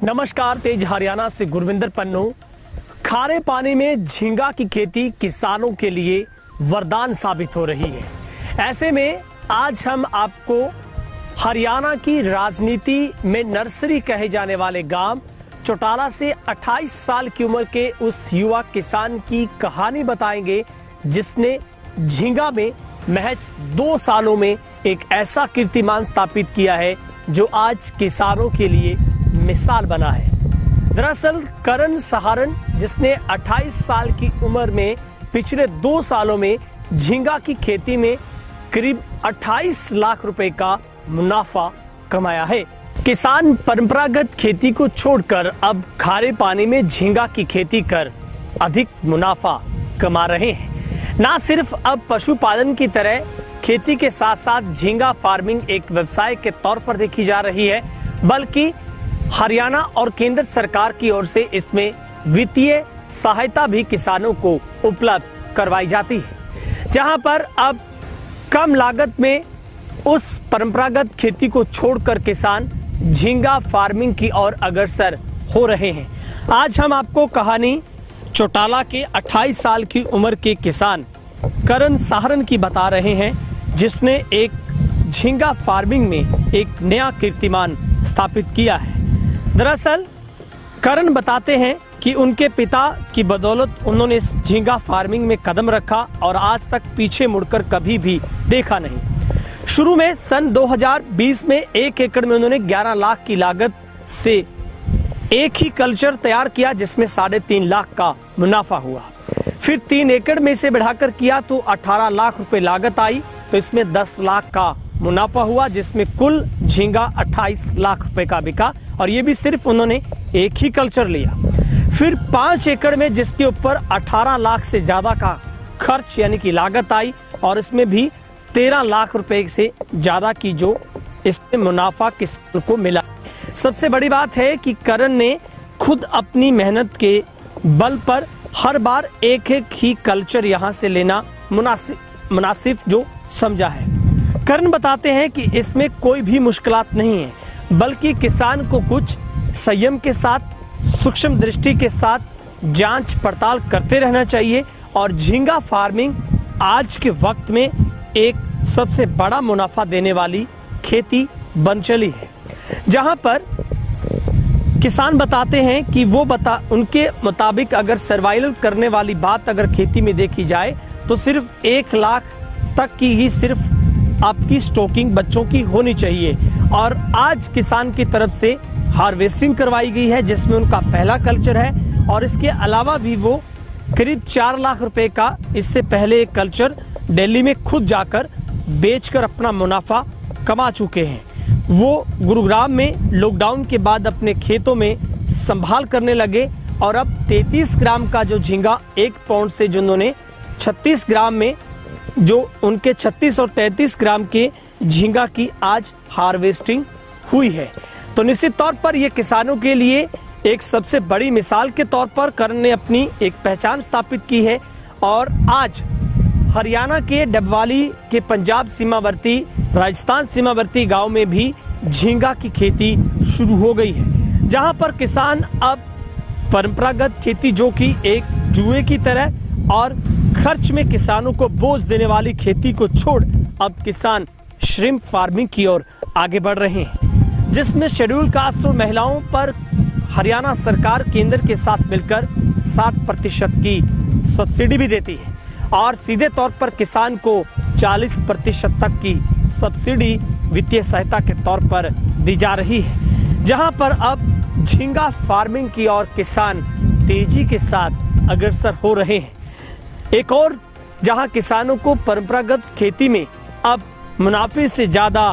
नमस्कार, तेज हरियाणा से गुरविंदर पन्नू। खारे पानी में झींगा की खेती किसानों के लिए वरदान साबित हो रही है। ऐसे में आज हम आपको हरियाणा की राजनीति में नर्सरी कहे जाने वाले गांव चौटाला से 28 साल की उम्र के उस युवा किसान की कहानी बताएंगे जिसने झींगा में महज 2 सालों में एक ऐसा कीर्तिमान स्थापित किया है जो आज किसानों के लिए मिसाल बना है। दरअसल करण सहारण, जिसने 28 साल की उम्र में पिछले 2 सालों में झींगा की खेती में करीब 28 लाख रुपए का मुनाफा कमाया है। किसान परंपरागत खेती को छोड़कर अब खारे पानी में झींगा की खेती कर अधिक मुनाफा कमा रहे हैं। ना सिर्फ अब पशुपालन की तरह खेती के साथ साथ झींगा फार्मिंग एक व्यवसाय के तौर पर देखी जा रही है, बल्कि हरियाणा और केंद्र सरकार की ओर से इसमें वित्तीय सहायता भी किसानों को उपलब्ध करवाई जाती है, जहां पर अब कम लागत में उस परंपरागत खेती को छोड़कर किसान झींगा फार्मिंग की ओर अग्रसर हो रहे हैं। आज हम आपको कहानी चौटाला के 28 साल की उम्र के किसान करण सहारण की बता रहे हैं, जिसने एक झींगा फार्मिंग में एक नया कीर्तिमान स्थापित किया है। दरअसल करण बताते हैं कि उनके पिता की बदौलत उन्होंने इस झींगा फार्मिंग में कदम रखा और आज तक पीछे मुड़कर कभी भी देखा नहीं। शुरू में सन 2020 में 1 एकड़ में उन्होंने 11 लाख की लागत से एक ही कल्चर तैयार किया, जिसमें 3.5 लाख का मुनाफा हुआ। फिर 3 एकड़ में से बढ़ाकर किया तो 18 लाख रुपए लागत आई, तो इसमें 10 लाख का मुनाफा हुआ, जिसमें कुल झींगा 28 लाख रुपए का बिका, और ये भी सिर्फ उन्होंने एक ही कल्चर लिया। फिर 5 एकड़ में जिसके ऊपर 18 लाख से ज्यादा का खर्च यानी कि लागत आई, और इसमें भी 13 लाख रुपए से ज्यादा की जो इसमें मुनाफा किसान को मिला। सबसे बड़ी बात है कि करण ने खुद अपनी मेहनत के बल पर हर बार एक ही कल्चर यहाँ से लेना मुनासिब जो समझा है। करण बताते हैं कि इसमें कोई भी मुश्किलात नहीं है, बल्कि किसान को कुछ संयम के साथ, सूक्ष्म दृष्टि के साथ जांच पड़ताल करते रहना चाहिए, और झींगा फार्मिंग आज के वक्त में एक सबसे बड़ा मुनाफा देने वाली खेती बन चली है। जहां पर किसान बताते हैं कि उनके मुताबिक अगर सर्वाइवल करने वाली बात अगर खेती में देखी जाए तो सिर्फ 1 लाख तक की ही सिर्फ आपकी स्टॉकिंग बच्चों की होनी चाहिए। और आज किसान की तरफ से हार्वेस्टिंग करवाई गई है, जिसमें उनका पहला कल्चर है, और इसके अलावा भी वो करीब 4 लाख रुपए का इससे पहले एक कल्चर दिल्ली में खुद जाकर बेचकर अपना मुनाफा कमा चुके हैं। वो गुरुग्राम में लॉकडाउन के बाद अपने खेतों में संभाल करने लगे, और अब 33 ग्राम का जो झींगा 1 पाउंड से जो उन्होंने 36 ग्राम में, जो उनके 36 और 33 ग्राम के झींगा की आज हार्वेस्टिंग हुई है। तो निश्चित तौर पर यह किसानों के लिए एक सबसे बड़ी मिसाल के तौर पर करण ने अपनी एक पहचान स्थापित की है। और आज हरियाणा के डबवाली के पंजाब सीमावर्ती, राजस्थान सीमावर्ती गांव में भी झींगा की खेती शुरू हो गई है, जहां पर किसान अब परंपरागत खेती जो कि एक जुए की तरह और खर्च में किसानों को बोझ देने वाली खेती को छोड़ अब किसान श्रिम्प फार्मिंग की ओर आगे बढ़ रहे हैं, जिसमें शेड्यूल कास्ट और महिलाओं पर हरियाणा सरकार केंद्र के साथ मिलकर 60% की सब्सिडी भी देती है, और सीधे तौर पर किसान को 40% तक की सब्सिडी वित्तीय सहायता के तौर पर दी जा रही है। जहां पर अब झींगा फार्मिंग की ओर किसान तेजी के साथ अग्रसर हो रहे हैं। एक और जहां किसानों को परंपरागत खेती में अब मुनाफे से ज़्यादा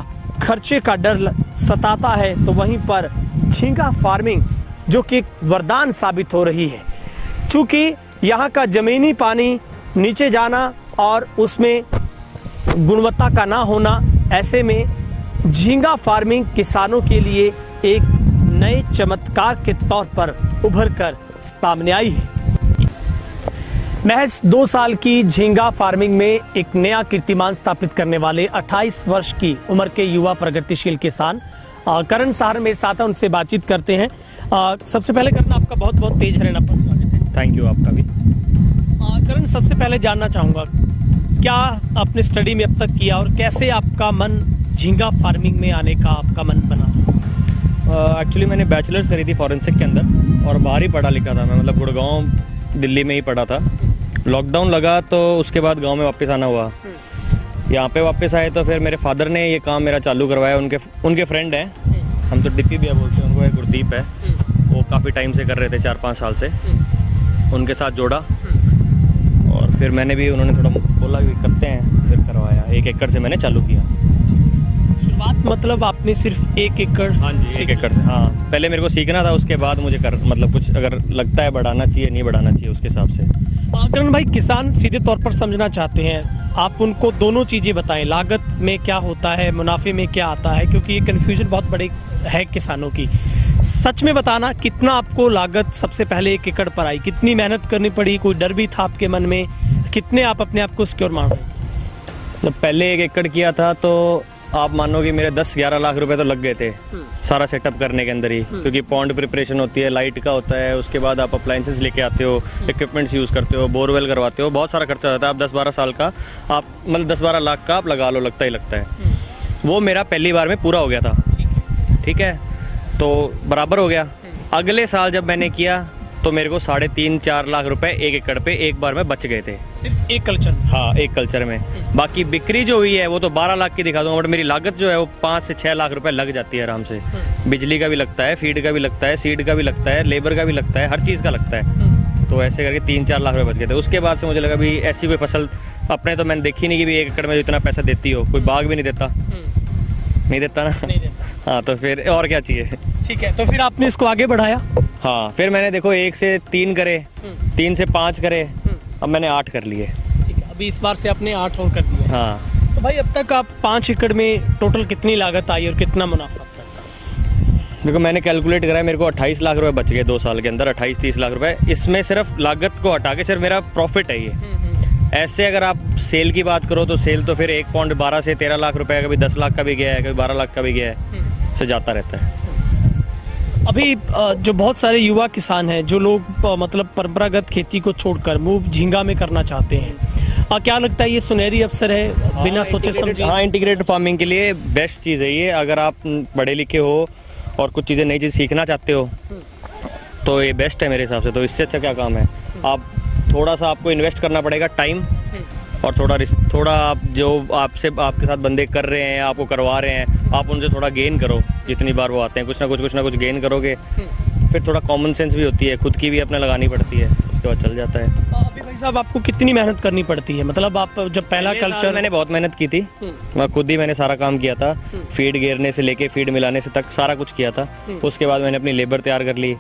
खर्चे का डर सताता है, तो वहीं पर झींगा फार्मिंग जो कि एक वरदान साबित हो रही है। चूँकि यहाँ का ज़मीनी पानी नीचे जाना और उसमें गुणवत्ता का ना होना, ऐसे में झींगा फार्मिंग किसानों के लिए एक नए चमत्कार के तौर पर उभर कर सामने आई है। महज 2 साल की झींगा फार्मिंग में एक नया कीर्तिमान स्थापित करने वाले 28 वर्ष की उम्र के युवा प्रगतिशील किसान करण सहार मेरे साथ है, उनसे बातचीत करते हैं। सबसे पहले करण, आपका बहुत बहुत तेज हरियाणा पर स्वागत है। थैंक यू, आपका भी। करण, सबसे पहले जानना चाहूँगा, क्या आपने स्टडी में अब तक किया और कैसे आपका मन झींगा फार्मिंग में आने का आपका मन बना? एक्चुअली मैंने बैचलर्स करी थी फॉरेंसिक के अंदर और बाहर ही पढ़ा लिखा था मैं, मतलब गुड़गांव दिल्ली में ही पढ़ा था। लॉकडाउन लगा तो उसके बाद गांव में वापस आना हुआ। यहाँ पे वापस आए तो फिर मेरे फादर ने ये काम मेरा चालू करवाया। उनके फ्रेंड हैं, हम तो डिप्पी भैया बोलते हैं उनको, एक गुरदीप है, वो काफ़ी टाइम से कर रहे थे, 4-5 साल से। उनके साथ जोड़ा और फिर मैंने भी, उन्होंने थोड़ा बोला कि करते हैं, फिर करवाया। 1 एकड़ से मैंने चालू किया। शुरुआत मतलब आपने सिर्फ 1 एकड़? हाँ जी, 1 एकड़ से। हाँ, पहले मेरे को सीखना था, उसके बाद मुझे मतलब कुछ अगर लगता है बढ़ाना चाहिए, नहीं बढ़ाना चाहिए, उसके हिसाब से। करण भाई, किसान सीधे तौर पर समझना चाहते हैं, आप उनको दोनों चीज़ें बताएं, लागत में क्या होता है, मुनाफे में क्या आता है, क्योंकि ये कन्फ्यूजन बहुत बड़ी है किसानों की। सच में बताना, कितना आपको लागत सबसे पहले 1 एकड़ पर आई, कितनी मेहनत करनी पड़ी, कोई डर भी था आपके मन में, कितने आप अपने आप को सिक्योर मान रहे थे? जब पहले 1 एकड़ किया था तो आप मानो कि मेरे 10-11 लाख रुपए तो लग गए थे सारा सेटअप करने के अंदर ही, क्योंकि पॉन्ड प्रिपरेशन होती है, लाइट का होता है, उसके बाद आप अप्लाइंसेस लेके आते हो, इक्विपमेंट्स यूज़ करते हो, बोरवेल करवाते हो, बहुत सारा खर्चा होता है। आप 10-12 साल का, आप मतलब 10-12 लाख का आप लगा लो, लगता ही लगता है। वो मेरा पहली बार में पूरा हो गया था। ठीक है, तो बराबर हो गया। अगले साल जब मैंने किया तो मेरे को 3.5-4 लाख रुपए 1 एकड़ पे एक बार में बच गए थे, सिर्फ एक कल्चर में? हाँ, एक कल्चर में। बाकी बिक्री जो हुई है वो तो 12 लाख की दिखा दूंगा, बट मेरी लागत जो है वो 5 से 6 लाख रुपए लग जाती है आराम से। बिजली का भी लगता है, फीड का भी लगता है, सीड का भी लगता है, लेबर का भी लगता है, हर चीज़ का लगता है। तो ऐसे करके 3-4 लाख रुपए बच गए थे। उसके बाद से मुझे लगा भी ऐसी कोई फसल अपने तो मैंने देखी नहीं कि भी 1 एकड़ में इतना पैसा देती हो, कोई बाग भी नहीं देता, नहीं देता ना, नहीं देता। हाँ, तो फिर और क्या चाहिए। ठीक है, तो फिर आपने इसको आगे बढ़ाया? हाँ, फिर मैंने देखो 1 से 3 करे, 3 से 5 करे, अब मैंने 8 कर लिए। ठीक है, अभी इस बार से आपने 8 और कर दिया। हाँ। तो भाई, अब तक आप 5 एकड़ में टोटल कितनी लागत आई और कितना मुनाफा? देखो, मैंने कैलकुलेट करा है, मेरे को 28 लाख रुपए बच गए 2 साल के अंदर, 28-30 लाख रुपए। इसमें सिर्फ लागत को हटा के सिर्फ मेरा प्रॉफिट है ये। ऐसे अगर आप सेल की बात करो तो सेल तो फिर 1 पॉइंट 12 से 13 लाख रुपए, कभी 10 लाख का भी गया है, कभी 12 लाख का भी गया है, से जाता रहता है। अभी जो बहुत सारे युवा किसान हैं, जो लोग मतलब परंपरागत खेती को छोड़कर मूव झींगा में करना चाहते हैं, क्या लगता है ये सुनहरी अवसर है बिना सोचे समझे? हाँ, इंटीग्रेटेड फार्मिंग के लिए बेस्ट चीज़ है ये। अगर आप पढ़े लिखे हो और कुछ चीज़ें नई चीज़ सीखना चाहते हो तो ये बेस्ट है मेरे हिसाब से। तो इससे अच्छा क्या काम है। आप थोड़ा सा आपको इन्वेस्ट करना पड़ेगा टाइम, और थोड़ा आप जो आपके साथ बंदे कर रहे हैं, आपको करवा रहे हैं, आप उनसे थोड़ा गेन करो। जितनी बार वो आते हैं कुछ ना कुछ गेन करोगे, फिर थोड़ा कॉमन सेंस भी होती है, खुद की भी अपने लगानी पड़ती है, उसके बाद चल जाता है। अभी भाई साहब, आपको कितनी मेहनत करनी पड़ती है? मतलब आप जब पहला कल्चर? मैंने बहुत मेहनत की थी, मैं खुद ही मैंने सारा काम किया था, फीड गेरने से लेके फीड मिलाने से तक सारा कुछ किया था। उसके बाद मैंने अपनी लेबर तैयार कर ली,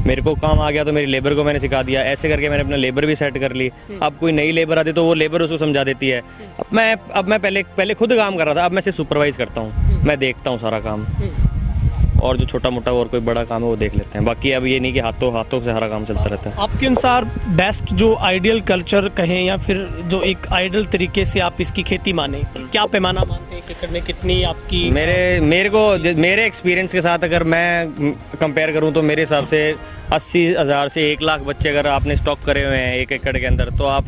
मेरे को काम आ गया तो मेरी लेबर को मैंने सिखा दिया। ऐसे करके मैंने अपना लेबर भी सेट कर ली। अब कोई नई लेबर आती तो वो लेबर उसको समझा देती है। अब मैं पहले खुद काम कर रहा था, अब मैं सिर्फ सुपरवाइज करता हूँ, मैं देखता हूँ सारा काम, और जो छोटा मोटा और कोई बड़ा काम है वो देख लेते हैं। बाकी अब ये नहीं कि हाथों से सारा काम चलता रहता है। आपके अनुसार बेस्ट जो आइडियल कल्चर कहें, या फिर जो एक आइडियल तरीके से आप इसकी खेती माने, क्या पैमाना मानते हैं कि करने कितनी आपकी? मेरे एक्सपीरियंस के साथ अगर मैं कंपेयर करूं तो मेरे हिसाब से 80,000 से 1 लाख बच्चे अगर आपने स्टॉक करे हुए हैं 1 एकड़ के अंदर, तो आप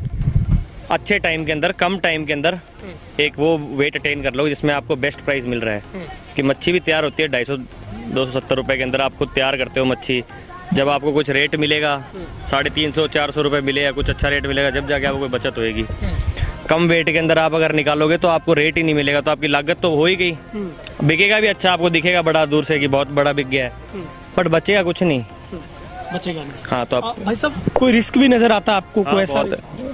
अच्छे टाइम के अंदर, कम टाइम के अंदर एक वो वेट अटेन कर लो जिसमें आपको बेस्ट प्राइस मिल रहा है। कि मच्छी भी तैयार होती है 250-270 रुपए के अंदर, आप खुद तैयार करते हो मच्छी। जब आपको कुछ रेट मिलेगा 350-400 रुपए मिलेगा, कुछ अच्छा रेट मिलेगा, जब जाके आपको कोई बचत होएगी। कम वेट के अंदर आप अगर निकालोगे तो आपको रेट ही नहीं मिलेगा, तो आपकी लागत तो हो ही गई। बिकेगा भी अच्छा, आपको दिखेगा बड़ा दूर से कि बहुत बड़ा बिक गया है, बट बचेगा कुछ नहीं, बचेगा नहीं। हाँ, तो आप भाई साहब, कोई रिस्क भी नजर आता है आपको? कोई ऐसा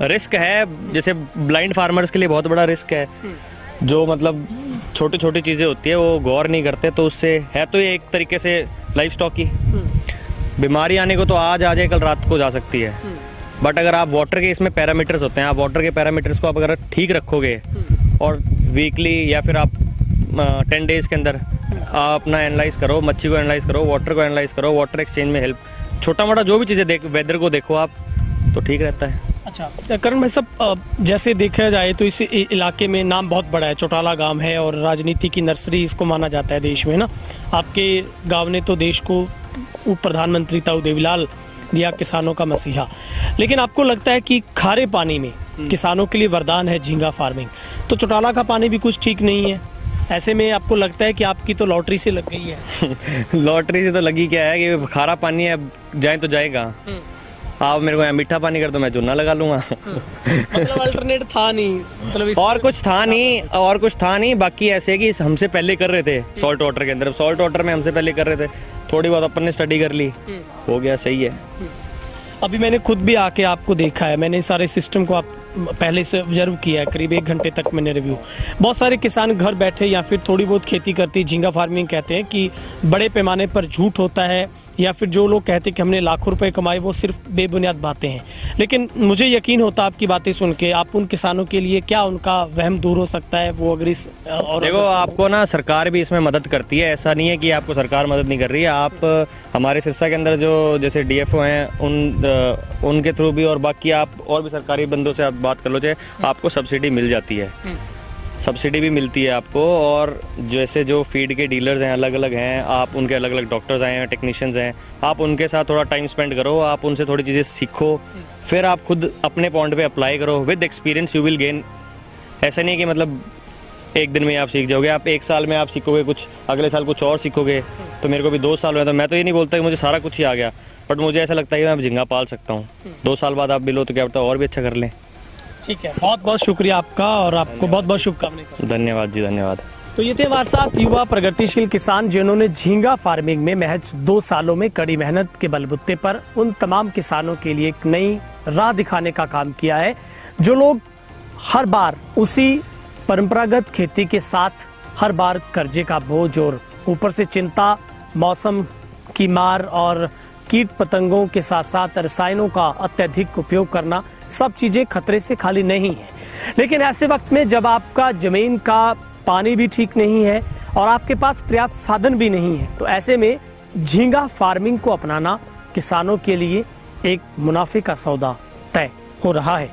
रिस्क है, जैसे ब्लाइंड फार्मर्स के लिए बहुत बड़ा रिस्क है। जो मतलब छोटी छोटी चीज़ें होती है वो गौर नहीं करते, तो उससे है तो ये एक तरीके से लाइफ स्टॉक की बीमारी आने को तो आज आ जाए कल रात को जा सकती है। बट अगर आप वाटर के इसमें पैरामीटर्स होते हैं, आप वाटर के पैरामीटर्स को आप अगर ठीक रखोगे और वीकली या फिर आप 10 डेज़ के अंदर आप अपना एनालाइज करो, मच्छी को एनालाइज करो, वाटर को एनालाइज करो, वाटर एक्सचेंज में हेल्प, छोटा मोटा जो भी चीज़ें वेदर को देखो आप, तो ठीक रहता है। अच्छा करण भाई साहब, जैसे देखा जाए तो इस इलाके में नाम बहुत बड़ा है, चौटाला गांव है और राजनीति की नर्सरी इसको माना जाता है देश में ना। आपके गांव ने तो देश को उप प्रधानमंत्री ताऊ देवीलाल दिया, किसानों का मसीहा। लेकिन आपको लगता है कि खारे पानी में किसानों के लिए वरदान है झींगा फार्मिंग, तो चौटाला का पानी भी कुछ ठीक नहीं है। ऐसे में आपको लगता है कि आपकी तो लॉटरी से लग गई है? लॉटरी से तो लगी क्या है कि खारा पानी है, जाए तो जाएगा। आप मेरे को यहाँ मीठा पानी कर दो, मैं चूना लगा लूंगा। मतलब अल्टरनेट था नहीं, मतलब और कुछ था नहीं। बाकी ऐसे कि हमसे पहले कर रहे थे सॉल्ट वाटर के अंदर, सॉल्ट वाटर में हमसे पहले कर रहे थे, थोड़ी बहुत अपन ने स्टडी कर ली, हो गया, सही है। अभी मैंने खुद भी आके आपको देखा है, मैंने सारे सिस्टम को आप पहले से ऑब्जर्व किया है, करीब 1 घंटे तक मैंने रिव्यू। बहुत सारे किसान घर बैठे या फिर थोड़ी बहुत खेती करती झींगा फार्मिंग कहते हैं कि बड़े पैमाने पर झूठ होता है, या फिर जो लोग कहते हैं कि हमने लाखों रुपए कमाए, वो सिर्फ बेबुनियाद बातें हैं। लेकिन मुझे यकीन होता आपकी बातें सुन के, आप उन किसानों के लिए क्या उनका वहम दूर हो सकता है वो अगर इस और देखो, आपको ना सरकार भी इसमें मदद करती है, ऐसा नहीं है कि आपको सरकार मदद नहीं कर रही है। आप हमारे सिरसा के अंदर जो जैसे डीएफओ हैं उनके थ्रू भी, और बाकी आप और भी सरकारी बंदों से आप बात कर लो, चाहे आपको सब्सिडी मिल जाती है, सब्सिडी भी मिलती है आपको। और जैसे जो फीड के डीलर्स हैं अलग अलग हैं, आप उनके अलग अलग डॉक्टर्स आए हैं, टेक्नीशियंस हैं, आप उनके साथ थोड़ा टाइम स्पेंड करो, आप उनसे थोड़ी चीज़ें सीखो, फिर आप खुद अपने पॉइंट पे अप्लाई करो। With experience you will gain. ऐसा नहीं है कि मतलब एक दिन में आप सीख जाओगे, आप 1 साल में आप सीखोगे कुछ, अगले साल कुछ और सीखोगे। तो मेरे को भी 2 साल हुए, तो मैं तो ये नहीं बोलता कि मुझे सारा कुछ ही आ गया, बट मुझे ऐसा लगता है कि मैं झींगा पाल सकता हूँ। 2 साल बाद आप मिलो तो क्या पता और भी अच्छा कर लें। ठीक है, बहुत बहुत शुक्रिया आपका, और आपको बहुत बहुत शुभकामनाएं। धन्यवाद जी, धन्यवाद। तो ये थे हमारे साथ युवा प्रगतिशील किसान जिन्होंने झींगा फार्मिंग में महज 2 सालों में कड़ी मेहनत के बलबूते पर उन तमाम किसानों के लिए एक नई राह दिखाने का काम किया है, जो लोग हर बार उसी परंपरागत खेती के साथ हर बार कर्जे का बोझ और ऊपर से चिंता, मौसम की मार और कीट पतंगों के साथ साथ रसायनों का अत्यधिक उपयोग करना, सब चीज़ें खतरे से खाली नहीं है। लेकिन ऐसे वक्त में जब आपका ज़मीन का पानी भी ठीक नहीं है और आपके पास पर्याप्त साधन भी नहीं है, तो ऐसे में झींगा फार्मिंग को अपनाना किसानों के लिए एक मुनाफे का सौदा तय हो रहा है।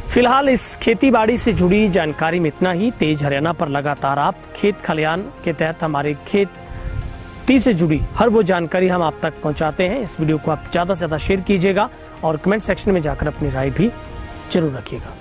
फिलहाल इस खेती बाड़ी से जुड़ी जानकारी में इतना ही। तेज हरियाणा पर लगातार आप खेत खलियान के तहत हमारे खेती से जुड़ी हर वो जानकारी हम आप तक पहुंचाते हैं। इस वीडियो को आप ज़्यादा से ज़्यादा शेयर कीजिएगा और कमेंट सेक्शन में जाकर अपनी राय भी जरूर रखिएगा।